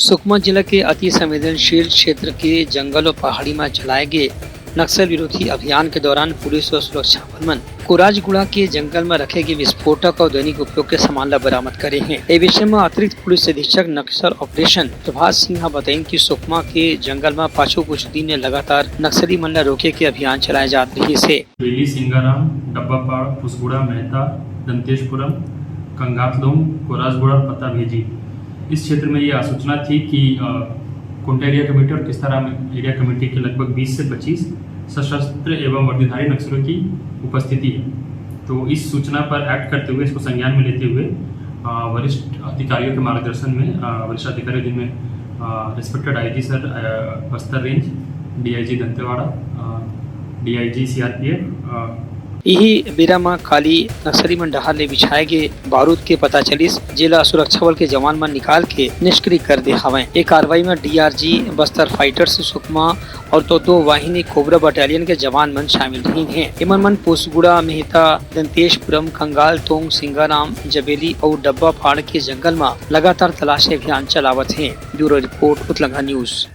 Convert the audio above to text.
सुकमा जिला के अति संवेदनशील क्षेत्र के जंगल और पहाड़ी में चलाए गए नक्सल विरोधी अभियान के दौरान पुलिस और सुरक्षा बल कोराजगुड़ा के जंगल में रखे गए विस्फोटक और दैनिक उपयोग के सामान बरामद करे हैं। इस विषय में अतिरिक्त पुलिस अधीक्षक नक्सल ऑपरेशन प्रभात सिंह बताई कि सुकमा के जंगल में पाछू कुछ दिन लगातार नक्सली मन रोके के अभियान चलाए जा रही है। बेली सिंगाराम, डब्बापाड़, पुसगुड़ा, मेहता, दंतेशपुरम, कंगातलोम, कोराजगुड़ा पता भेजी। इस क्षेत्र में ये सूचना थी कि कुंटा एरिया कमेटी और किस्ताराम एरिया कमेटी के लगभग 20 से 25 सशस्त्र एवं वर्दीधारी नक्सलियों की उपस्थिति है। तो इस सूचना पर एक्ट करते हुए, इसको संज्ञान में लेते हुए वरिष्ठ अधिकारियों के मार्गदर्शन में वरिष्ठ अधिकारी जिनमें respected IG sir Bastar range, DIG Dantewada, DIG CRPF, यही बेरा में खाली नक्सली मन डहार ले बिछाए गए बारूद के पता चलिस, जिला सुरक्षा बल के जवान मन निकाल के निष्क्रिय कर दे हवे। एक कार्रवाई में डीआरजी बस्तर फाइटर्स सुकमा और तो वाहिनी कोबरा बटालियन के जवान मन शामिल रही हैं। इमन मन पुसगुड़ा, मेहता, दंतेशपुरम, कंगाल तोंग, सिंगाराम, जबेली और डब्बा फाड़ के जंगल में लगातार तलाशी अभियान चलावत है। ब्यूरो रिपोर्ट, उतलंघा न्यूज।